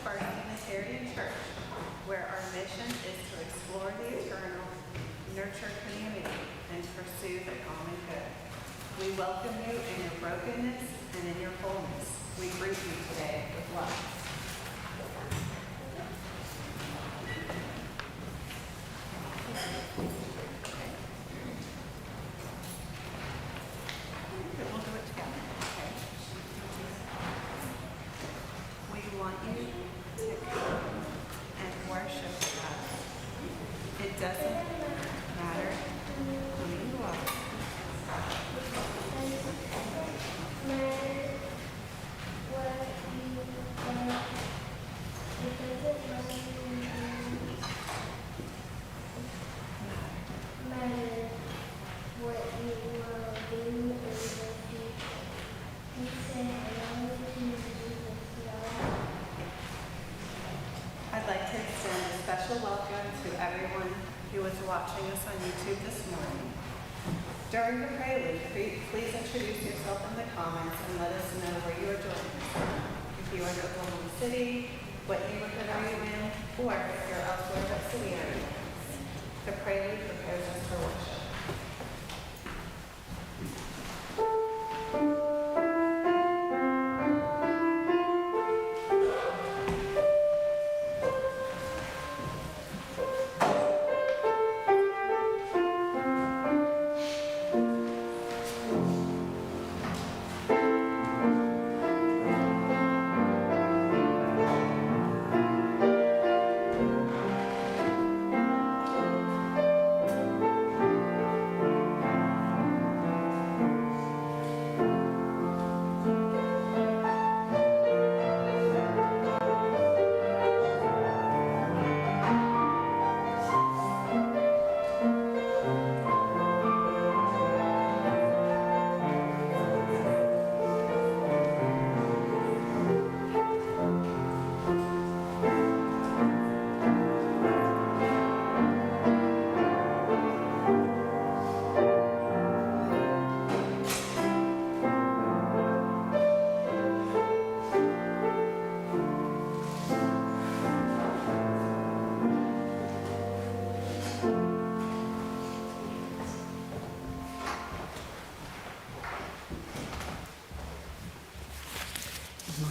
First Unitarian Church, where our mission is to explore the eternal, nurture community, and pursue the common good. We welcome you in your brokenness and in your wholeness. We greet you today with love. We'll do it together, okay? We want you to come and worship with us. It doesn't matter who you are. I'd like to extend a special welcome to everyone who is watching us on YouTube this morning. During the prelude, please introduce yourself in the comments and let us know where you are joining us from. If you are in Oklahoma City, what neighborhood are you in, or if you're elsewhere, what city are you in? The prelude prepares us for worship.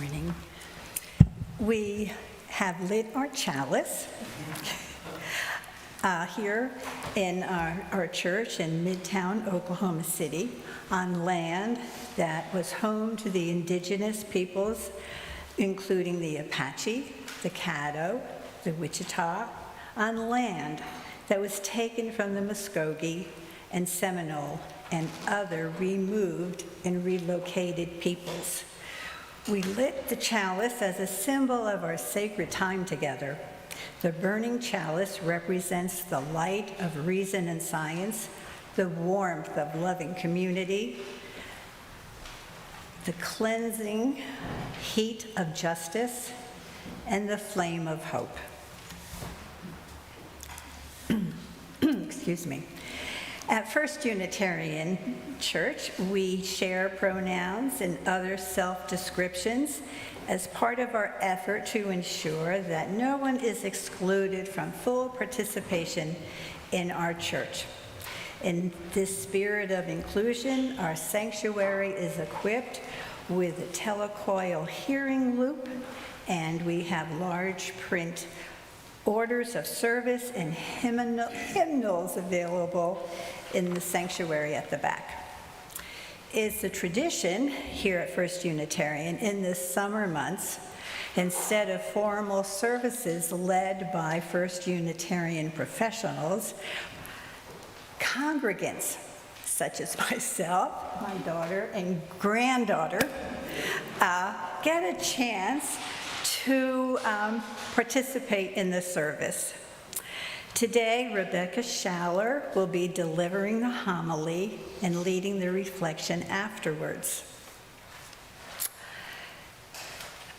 Morning. We have lit our chalice here in our church in Midtown, Oklahoma City, on land that was home to the indigenous peoples, including the Apache, the Caddo, the Wichita, on land that was taken from the Muskogee and Seminole and other removed and relocated peoples. We lit the chalice as a symbol of our sacred time together. The burning chalice represents the light of reason and science, the warmth of loving community, the cleansing heat of justice, and the flame of hope. Excuse me. At First Unitarian Church, we share pronouns and other self-descriptions as part of our effort to ensure that no one is excluded from full participation in our church. In this spirit of inclusion, our sanctuary is equipped with a telecoil hearing loop, and we have large print orders of service and hymnals available in the sanctuary at the back. It's a tradition here at First Unitarian in the summer months, instead of formal services led by First Unitarian professionals, congregants such as myself, my daughter, and granddaughter get a chance to participate in the service. Today, Rebecca Schaller will be delivering the homily and leading the reflection afterwards.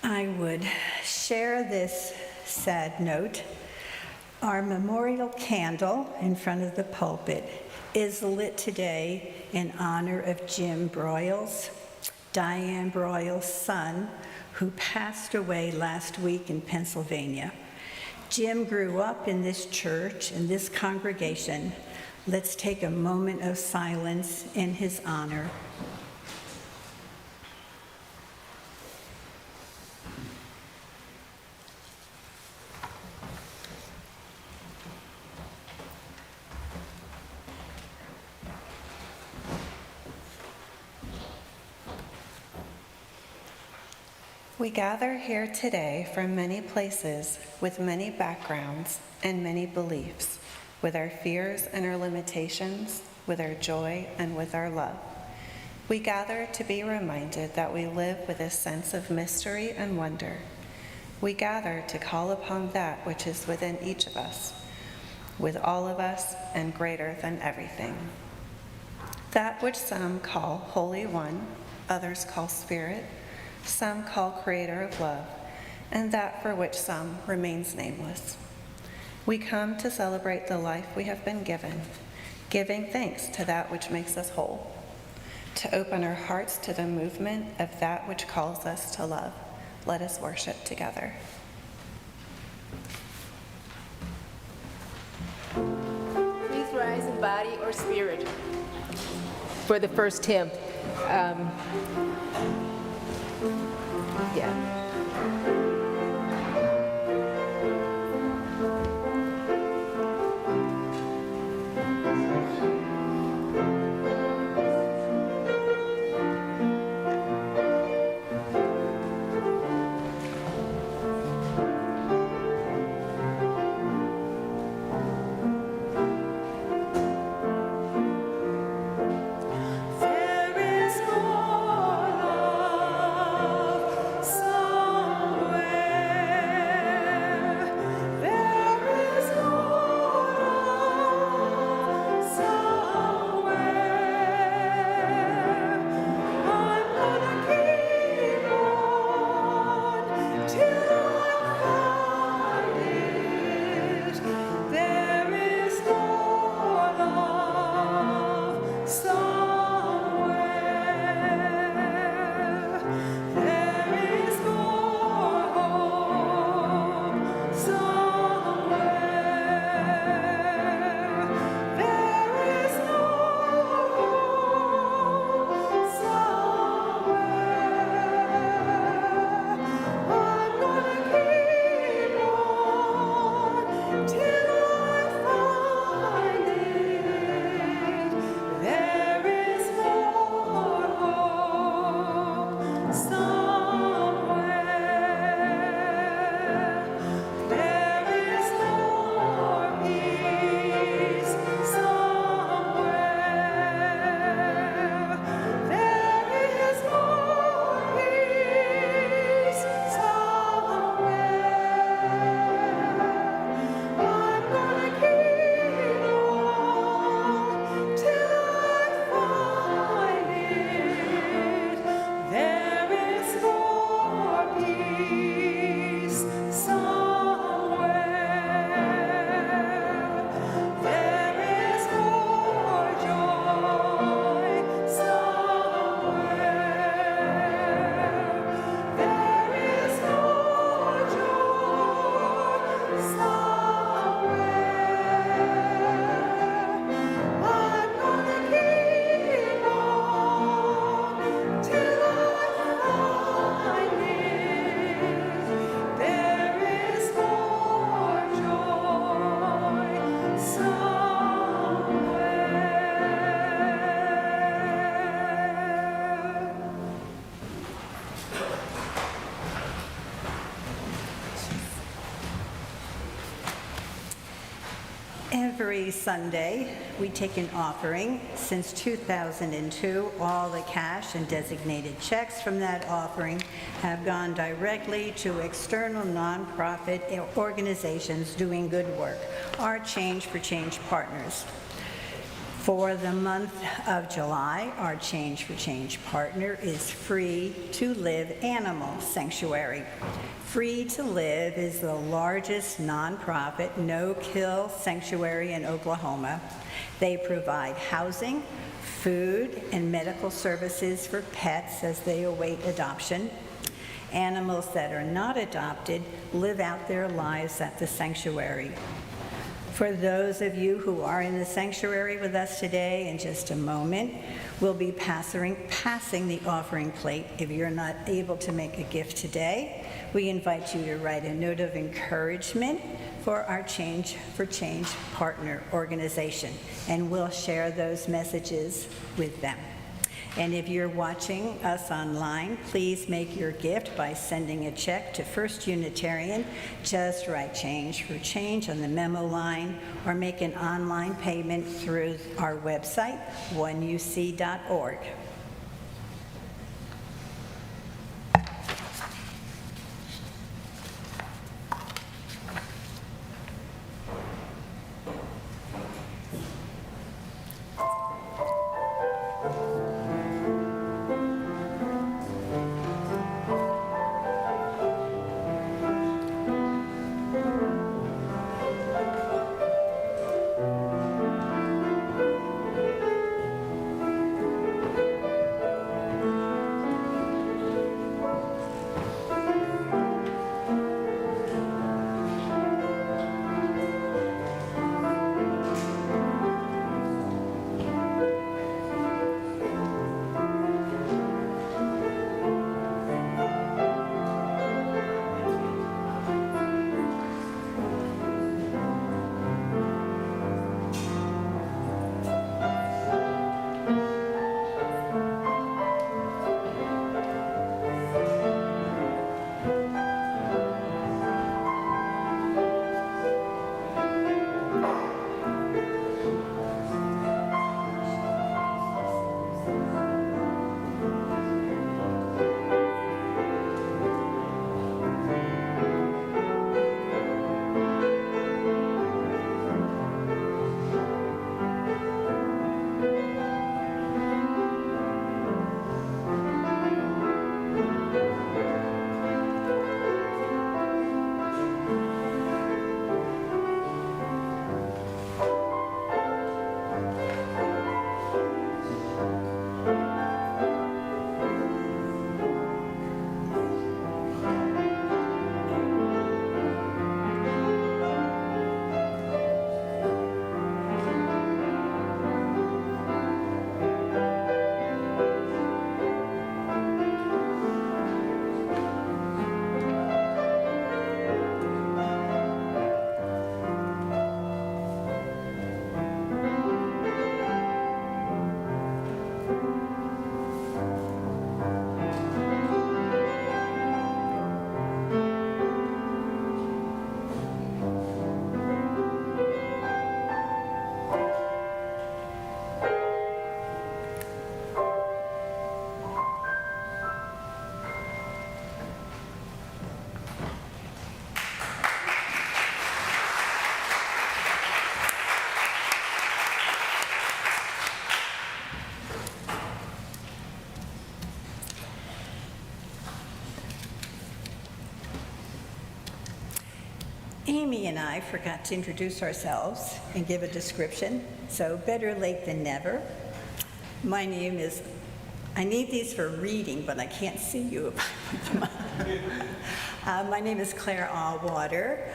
I would share this sad note. Our memorial candle in front of the pulpit is lit today in honor of Jim Broyles, Diane Broyle's son, who passed away last week in Pennsylvania. Jim grew up in this church, in this congregation. Let's take a moment of silence in his honor. We gather here today from many places, with many backgrounds and many beliefs, with our fears and our limitations, with our joy and with our love. We gather to be reminded that we live with a sense of mystery and wonder. We gather to call upon that which is within each of us, with all of us and greater than everything. That which some call Holy One, others call Spirit, some call Creator of love, and that for which some remains nameless. We come to celebrate the life we have been given, giving thanks to that which makes us whole, to open our hearts to the movement of that which calls us to love. Let us worship together. Please rise in body or spirit for the first hymn. Yeah. Every Sunday, we take an offering. Since 2002, all the cash and designated checks from that offering have gone directly to external nonprofit organizations doing good work, our Change for Change partners. For the month of July, our Change for Change partner is Free to Live Animal Sanctuary. Free to Live is the largest nonprofit no-kill sanctuary in Oklahoma. They provide housing, food and medical services for pets as they await adoption. Animals that are not adopted live out their lives at the sanctuary. For those of you who are in the sanctuary with us today, in just a moment, we'll be passing the offering plate. If you're not able to make a gift today, we invite you to write a note of encouragement for our Change for Change partner organization, and we'll share those messages with them. And if you're watching us online, please make your gift by sending a check to First Unitarian. Just write Change for Change on the memo line, or make an online payment through our website, 1UC.org. Amy and I forgot to introduce ourselves and give a description, so better late than never. My name is, I need these for reading, but I can't see you. My name is Claire Allwater.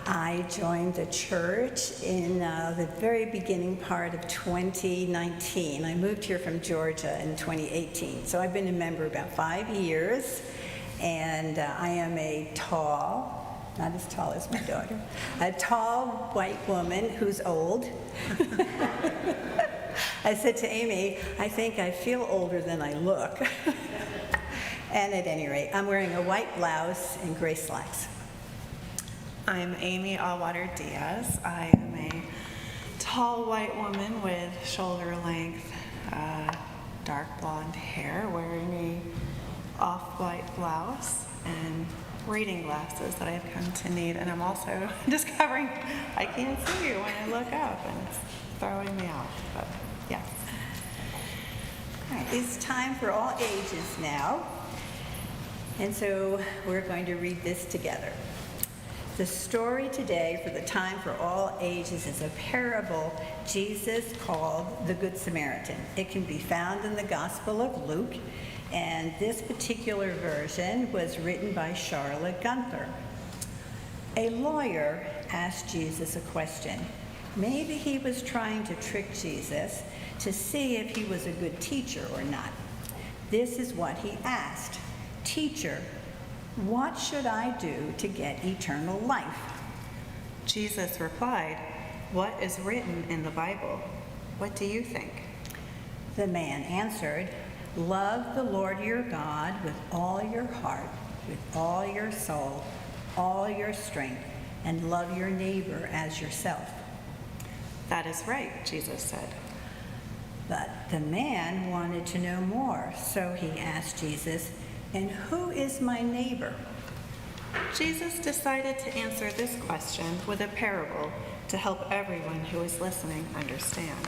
I joined the church in the very beginning part of 2019. I moved here from Georgia in 2018, so I've been a member about 5 years, and I am a tall, not as tall as my daughter, a tall white woman who's old. I said to Amy, I think I feel older than I look. And at any rate, I'm wearing a white blouse and gray slacks. I'm Amy Allwater Diaz. I am a tall white woman with shoulder-length, dark blonde hair, wearing a off-white blouse and reading glasses that I've come to need. And I'm also discovering I can't see you when I look up, and it's throwing me off. But yes. All right, it's time for all ages now. And so we're going to read this together. The story today for the time for all ages is a parable Jesus called the Good Samaritan. It can be found in the Gospel of Luke, and this particular version was written by Schaller. A lawyer asked Jesus a question. Maybe he was trying to trick Jesus to see if he was a good teacher or not. This is what he asked. "Teacher, what should I do to get eternal life?" Jesus replied, "What is written in the Bible? What do you think?" The man answered, "Love the Lord your God with all your heart, with all your soul, all your strength, and love your neighbor as yourself." "That is right," Jesus said. But the man wanted to know more, so he asked Jesus, "And who is my neighbor?" Jesus decided to answer this question with a parable to help everyone who was listening understand.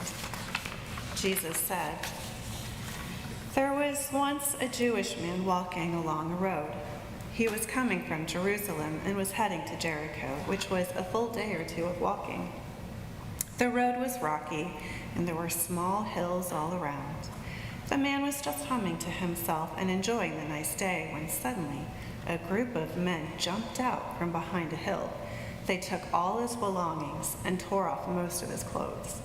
Jesus said, "There was once a Jewish man walking along a road. He was coming from Jerusalem and was heading to Jericho, which was a full day or two of walking. The road was rocky, and there were small hills all around. The man was just humming to himself and enjoying the nice day when suddenly a group of men jumped out from behind a hill. They took all his belongings and tore off most of his clothes.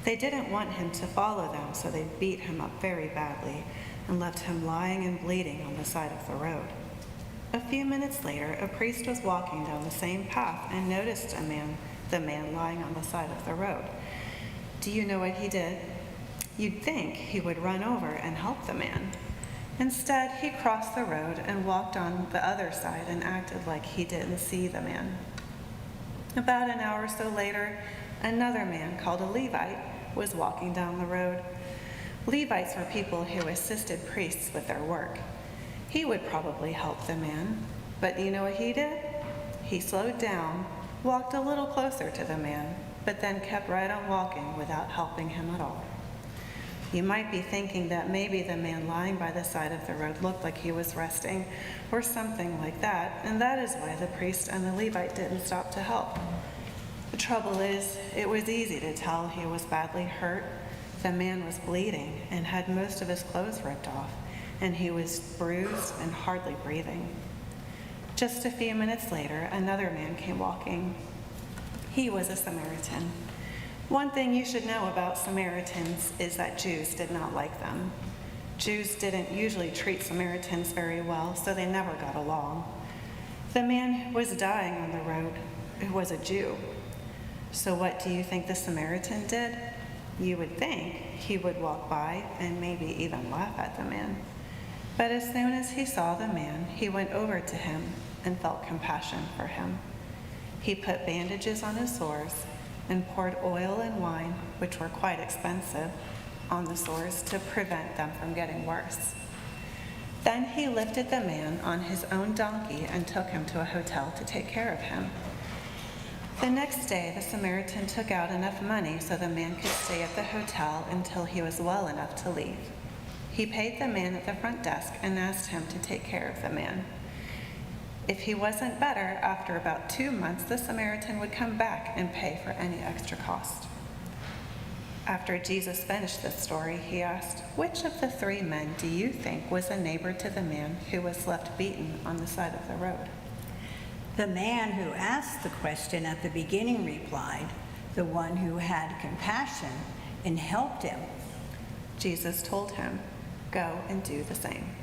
They didn't want him to follow them, so they beat him up very badly and left him lying and bleeding on the side of the road. A few minutes later, a priest was walking down the same path and noticed the man lying on the side of the road. Do you know what he did? You'd think he would run over and help the man. Instead, he crossed the road and walked on the other side and acted like he didn't see the man. About an hour or so later, another man called a Levite was walking down the road. Levites were people who assisted priests with their work. He would probably help the man, but do you know what he did? He slowed down, walked a little closer to the man, but then kept right on walking without helping him at all. You might be thinking that maybe the man lying by the side of the road looked like he was resting or something like that, and that is why the priest and the Levite didn't stop to help. The trouble is, it was easy to tell he was badly hurt. The man was bleeding and had most of his clothes ripped off, and he was bruised and hardly breathing. Just a few minutes later, another man came walking. He was a Samaritan. One thing you should know about Samaritans is that Jews did not like them. Jews didn't usually treat Samaritans very well, so they never got along. The man was dying on the road. It was a Jew. So what do you think the Samaritan did? You would think he would walk by and maybe even laugh at the man. But as soon as he saw the man, he went over to him and felt compassion for him. He put bandages on his sores and poured oil and wine, which were quite expensive, on the sores to prevent them from getting worse. Then he lifted the man on his own donkey and took him to a hotel to take care of him. The next day, the Samaritan took out enough money so the man could stay at the hotel until he was well enough to leave. He paid the man at the front desk and asked him to take care of the man. If he wasn't better, after about 2 months, the Samaritan would come back and pay for any extra cost. After Jesus finished this story, he asked, "Which of the 3 men do you think was a neighbor to the man who was left beaten on the side of the road?" The man who asked the question at the beginning replied, "The one who had compassion and helped him." Jesus told him, "Go and do the same."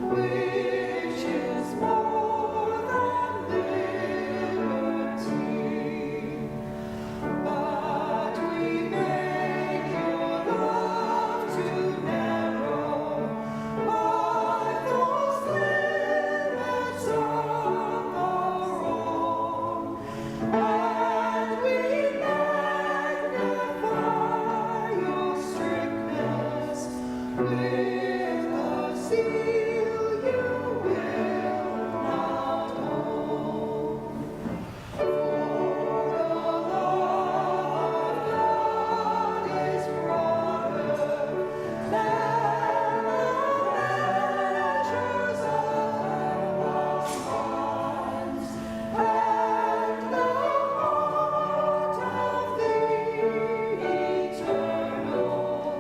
which is more than liberty. But we beg your love to narrow by those limits of our own, and we magnify your strictness with a zeal you will not own. For the love of God is broader than the measures of our minds, and the heart of the eternal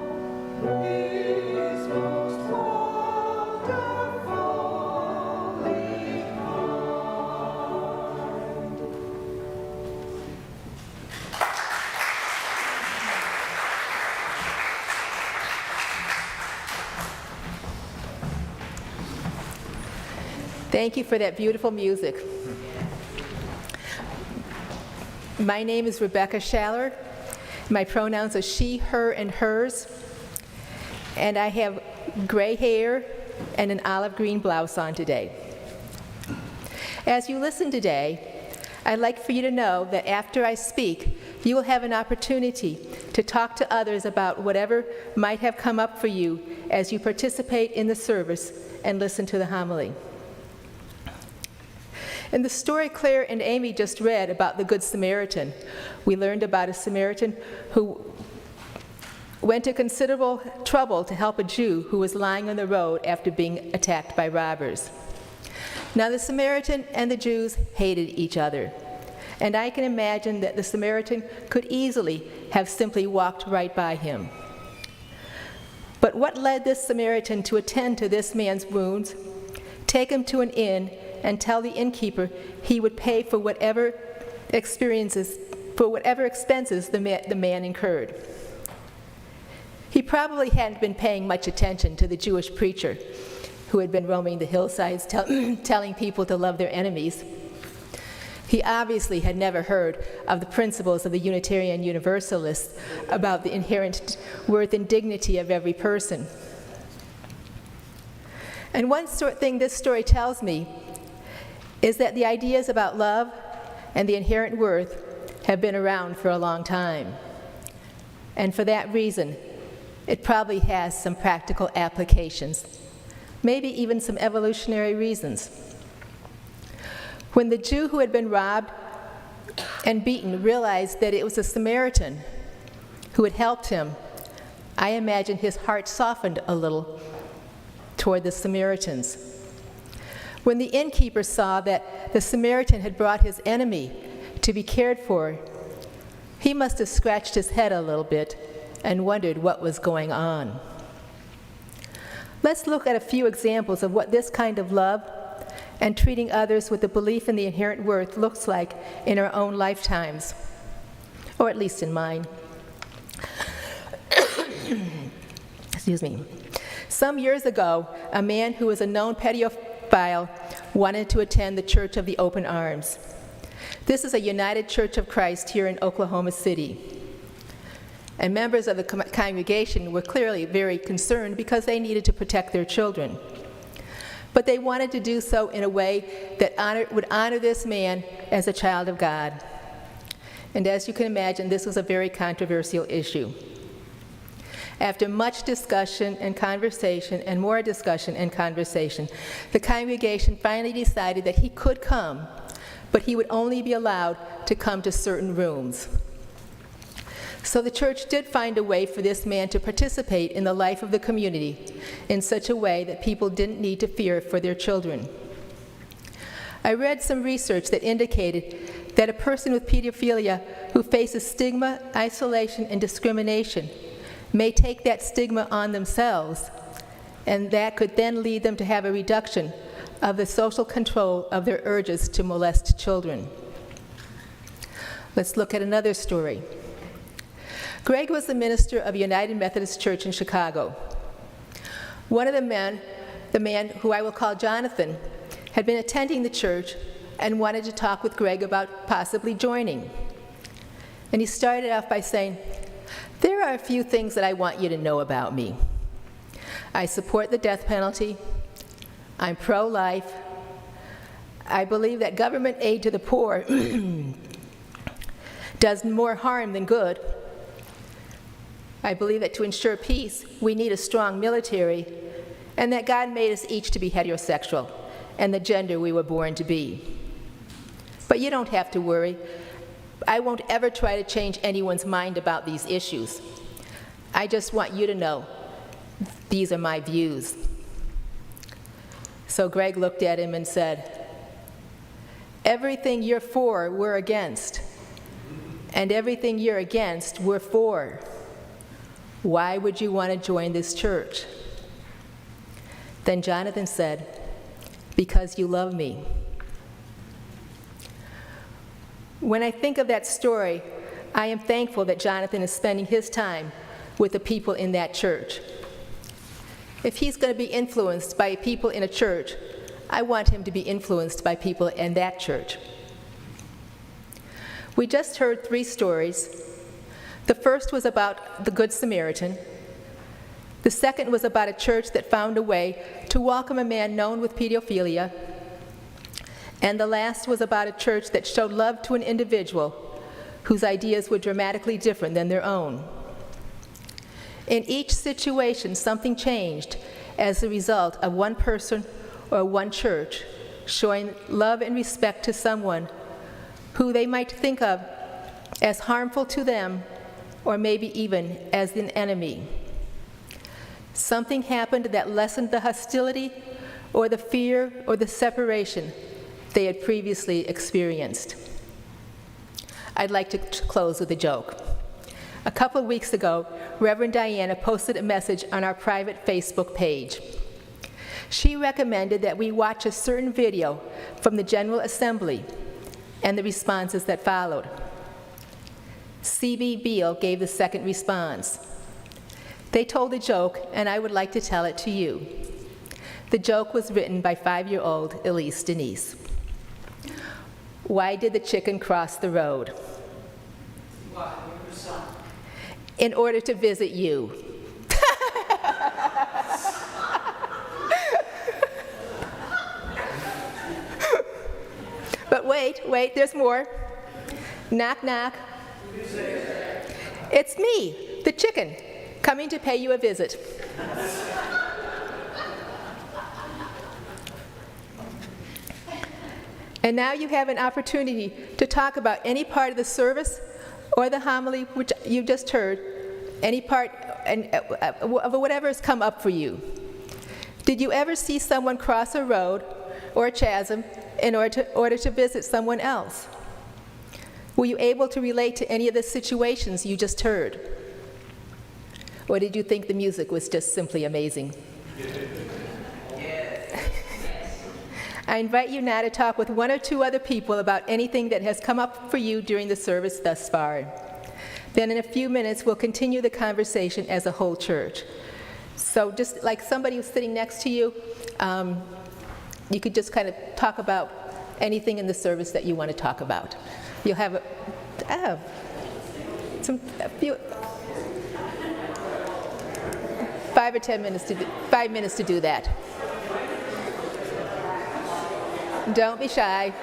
is most wonderfully kind. Thank you for that beautiful music. My name is Rebecca Schaller. My pronouns are she, her, and hers. And I have gray hair and an olive green blouse on today. As you listen today, I'd like for you to know that after I speak, you will have an opportunity to talk to others about whatever might have come up for you as you participate in the service and listen to the homily. In the story Claire and Amy just read about the Good Samaritan, we learned about a Samaritan who went to considerable trouble to help a Jew who was lying on the road after being attacked by robbers. Now, the Samaritan and the Jews hated each other, and I can imagine that the Samaritan could easily have simply walked right by him. But what led this Samaritan to attend to this man's wounds, take him to an inn, and tell the innkeeper he would pay for whatever expenses the man incurred? He probably hadn't been paying much attention to the Jewish preacher who had been roaming the hillsides telling people to love their enemies. He obviously had never heard of the principles of the Unitarian Universalists about the inherent worth and dignity of every person. And one thing this story tells me is that the ideas about love and the inherent worth have been around for a long time. And for that reason, it probably has some practical applications, maybe even some evolutionary reasons. When the Jew who had been robbed and beaten realized that it was a Samaritan who had helped him, I imagine his heart softened a little toward the Samaritans. When the innkeeper saw that the Samaritan had brought his enemy to be cared for, he must have scratched his head a little bit and wondered what was going on. Let's look at a few examples of what this kind of love and treating others with the belief in the inherent worth looks like in our own lifetimes, or at least in mine. Excuse me. Some years ago, a man who was a known pedophile wanted to attend the Church of the Open Arms. This is a United Church of Christ here in Oklahoma City. And members of the congregation were clearly very concerned because they needed to protect their children. But they wanted to do so in a way that would honor this man as a child of God. And as you can imagine, this was a very controversial issue. After much discussion and conversation, and more discussion and conversation, the congregation finally decided that he could come, but he would only be allowed to come to certain rooms. So the church did find a way for this man to participate in the life of the community in such a way that people didn't need to fear for their children. I read some research that indicated that a person with pedophilia who faces stigma, isolation, and discrimination may take that stigma on themselves, and that could then lead them to have a reduction of the social control of their urges to molest children. Let's look at another story. Greg was the minister of United Methodist Church in Chicago. One of the men The man, who I will call Jonathan, had been attending the church and wanted to talk with Greg about possibly joining. And he started off by saying, "There are a few things that I want you to know about me. I support the death penalty. I'm pro-life. I believe that government aid to the poor does more harm than good. I believe that to ensure peace, we need a strong military, and that God made us each to be heterosexual and the gender we were born to be. But you don't have to worry. I won't ever try to change anyone's mind about these issues. I just want you to know these are my views." So Greg looked at him and said, "Everything you're for, we're against. And everything you're against, we're for. Why would you want to join this church?" Then Jonathan said, "Because you love me." When I think of that story, I am thankful that Jonathan is spending his time with the people in that church. If he's going to be influenced by people in a church, I want him to be influenced by people in that church. We just heard 3 stories. The first was about the Good Samaritan. The second was about a church that found a way to welcome a man known with pedophilia. And the last was about a church that showed love to an individual whose ideas were dramatically different than their own. In each situation, something changed as a result of one person or one church showing love and respect to someone who they might think of as harmful to them or maybe even as an enemy. Something happened that lessened the hostility or the fear or the separation they had previously experienced. I'd like to close with a joke. A couple of weeks ago, Reverend Diana posted a message on our private Facebook page. She recommended that we watch a certain video from the General Assembly and the responses that followed. C.B. Beale gave the second response. They told a joke, and I would like to tell it to you. The joke was written by 5-year-old Elise Denise. Why did the chicken cross the road? In order to visit you. But wait, there's more. Knock, knock. It's me, the chicken, coming to pay you a visit. And now you have an opportunity to talk about any part of the service or the homily which you just heard, any part of whatever has come up for you. Did you ever see someone cross a road or a chasm in order to visit someone else? Were you able to relate to any of the situations you just heard? Or did you think the music was just simply amazing? I invite you now to talk with 1 or 2 other people about anything that has come up for you during the service thus far. Then in a few minutes, we'll continue the conversation as a whole church. So just like somebody who's sitting next to you, you could just kind of talk about anything in the service that you want to talk about. You'll have a few 5 or 10 minutes 5 minutes to do that. Don't be shy.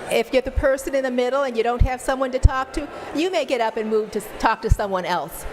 If you're the person in the middle and you don't have someone to talk to, you may get up and move to talk to someone else.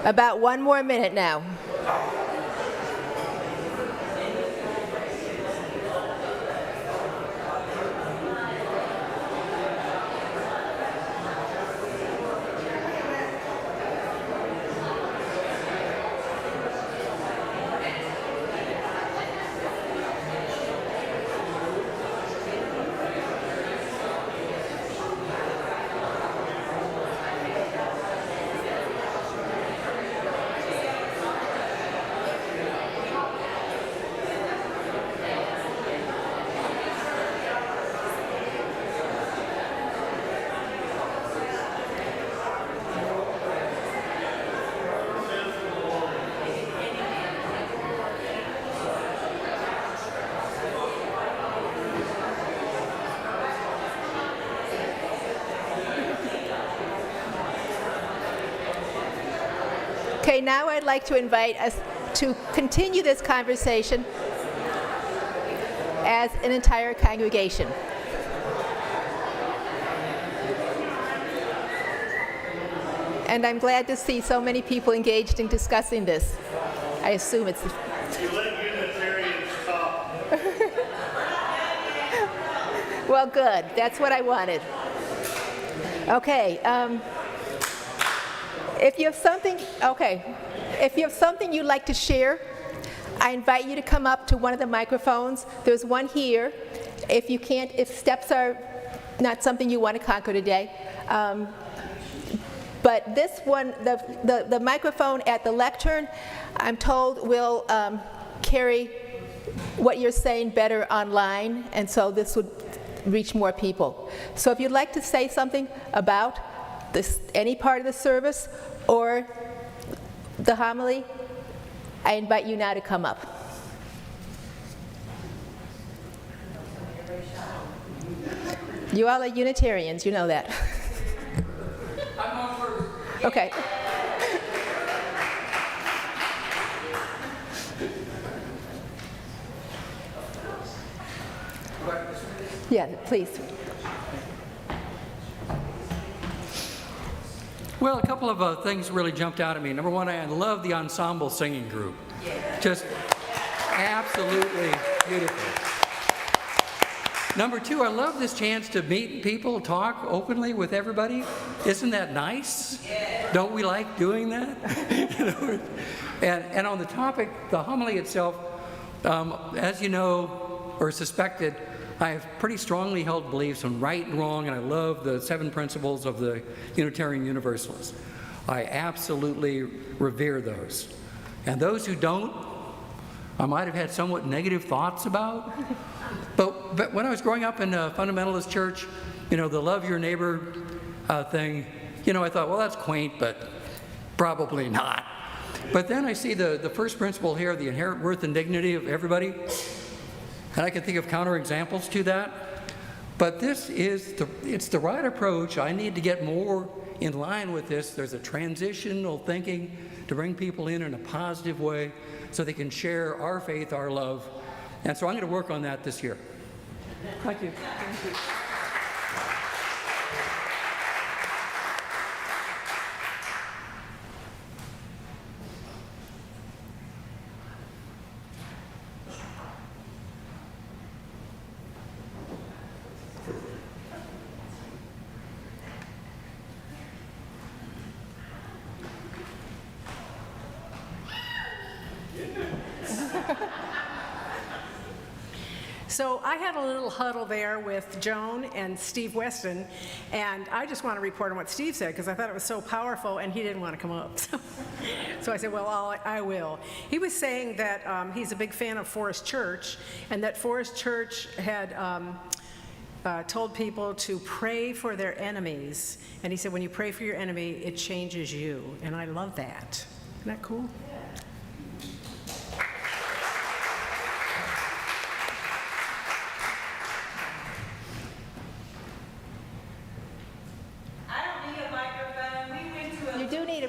About 1 more minute now. Okay, now I'd like to invite us to continue this conversation as an entire congregation. And I'm glad to see so many people engaged in discussing this. I assume it's... You let Unitarians talk. Well, good. That's what I wanted. Okay. If you have something you'd like to share, I invite you to come up to one of the microphones. There's one here. If steps are not something you want to conquer today. But this one, the microphone at the lectern, I'm told will carry what you're saying better online, and so this would reach more people. So if you'd like to say something about any part of the service or the homily, I invite you now to come up. You all are Unitarians, you know that. Okay. Yeah, please. Well, a couple of things really jumped out at me. Number one, I love the ensemble singing group. Just absolutely beautiful. Number two, I love this chance to meet people, talk openly with everybody. Isn't that nice? Don't we like doing that? And on the topic, the homily itself, as you know or suspected, I have pretty strongly held beliefs on right and wrong, and I love the 7 principles of the Unitarian Universalists. I absolutely revere those. And those who don't, I might have had somewhat negative thoughts about. But when I was growing up in a fundamentalist church, the love your neighbor thing, I thought, well, that's quaint, but probably not. But then I see the first principle here, the inherent worth and dignity of everybody. And I can think of counterexamples to that. But this is it's the right approach. I need to get more in line with this. There's a transitional thinking to bring people in a positive way so they can share our faith, our love. And so I'm going to work on that this year. Thank you. Thank you. So I had a little huddle there with Joan and Steve Weston, and I just want to report on what Steve said because I thought it was so powerful, and he didn't want to come up. So I said, well, I will. He was saying that he's a big fan of Forest Church, and that Forest Church had told people to pray for their enemies. And he said, when you pray for your enemy, it changes you. And I love that. Isn't that cool?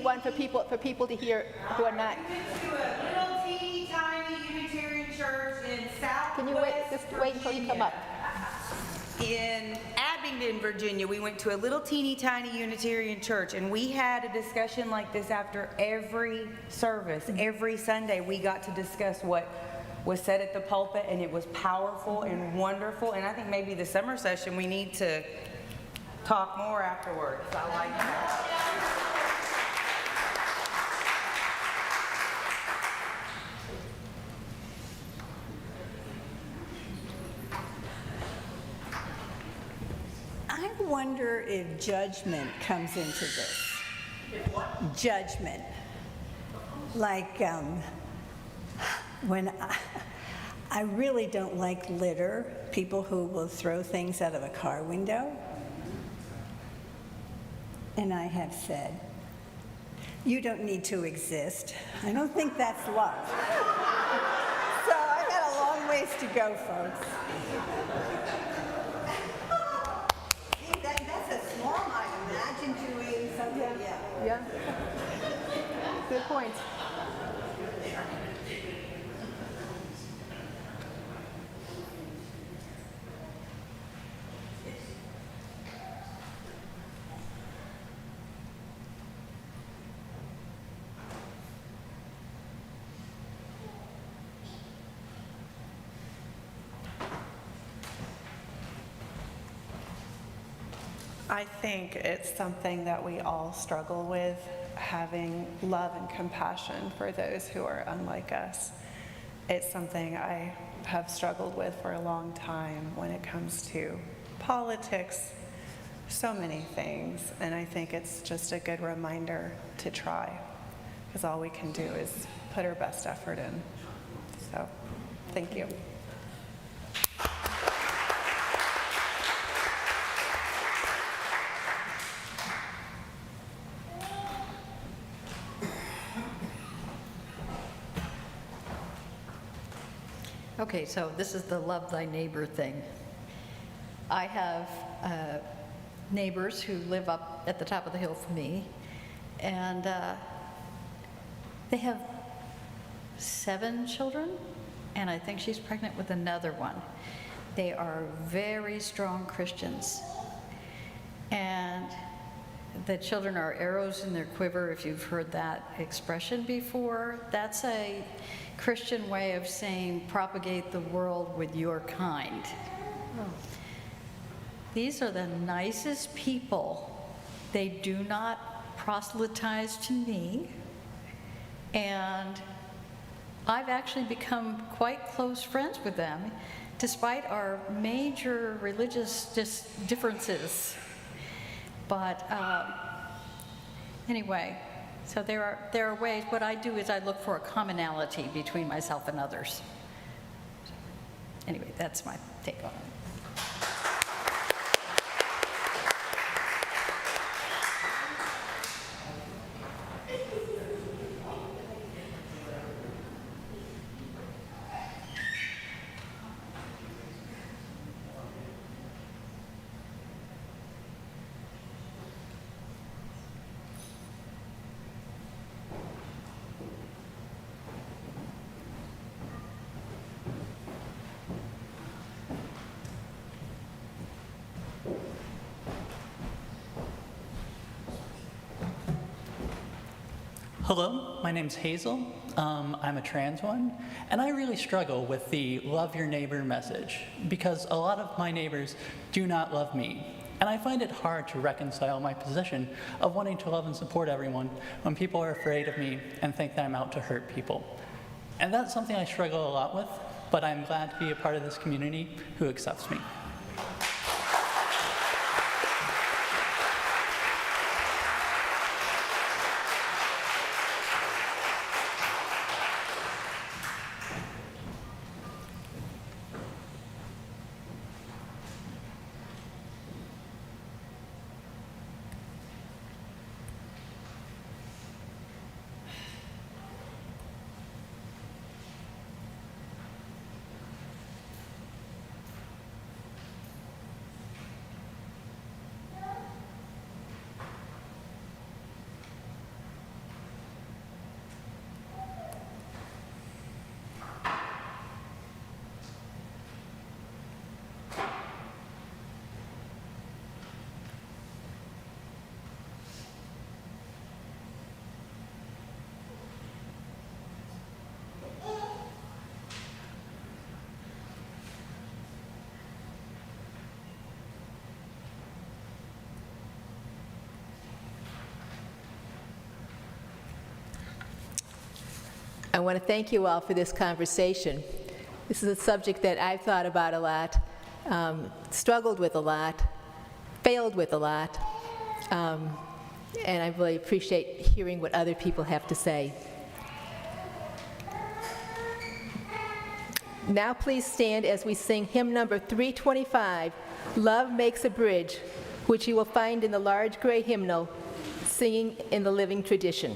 One for people to hear who are not. We went to a little teeny tiny Unitarian church in Southwest. Can you wait? Just wait until you come up. In Abbey Abingdon, Virginia. We went to a little teeny tiny Unitarian church, and we had a discussion like this after every service. Every Sunday, we got to discuss what was said at the pulpit, and it was powerful and wonderful. And I think maybe the summer session, we need to talk more afterwards. I like that. I wonder if judgment comes into this. Judgment. Like, when I really don't like litter, people who will throw things out of a car window. And I have said, you don't need to exist. I don't think that's love. So I got a long ways to go, folks. See, that's a small mind. Imagine doing something, Yeah. Good point. I think it's something that we all struggle with, having love and compassion for those who are unlike us. It's something I have struggled with for a long time when it comes to politics, so many things, and I think it's just a good reminder to try, because all we can do is put our best effort in. So, thank you. Okay, so this is the love thy neighbor thing. I have neighbors who live up at the top of the hill from me, and they have 7 children, and I think she's pregnant with another one. They are very strong Christians, and the children are arrows in their quiver, if you've heard that expression before. That's a Christian way of saying propagate the world with your kind. These are the nicest people. They do not proselytize to me, and I've actually become quite close friends with them despite our major religious differences. But anyway, so there are ways. What I do is I look for a commonality between myself and others. Anyway, that's my take on it. Hello, my name's Hazel. I'm a trans one, and I really struggle with the love your neighbor message because a lot of my neighbors do not love me. And I find it hard to reconcile my position of wanting to love and support everyone when people are afraid of me and think that I'm out to hurt people. And that's something I struggle a lot with, but I'm glad to be a part of this community who accepts me. I want to thank you all for this conversation. This is a subject that I've thought about a lot, struggled with a lot, failed with a lot, and I really appreciate hearing what other people have to say. Now please stand as we sing hymn number 325, Love Makes a Bridge, which you will find in the large gray hymnal, Singing in the Living Tradition.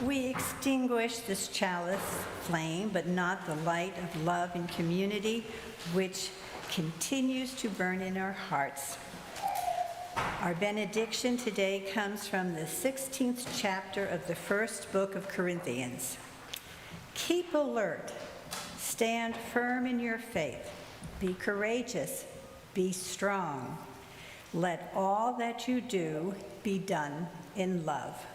We extinguish this chalice flame, but not the light of love and community, which continues to burn in our hearts. Our benediction today comes from the 16th chapter of the first book of Corinthians. Keep alert, stand firm in your faith, be courageous, be strong. Let all that you do be done in love.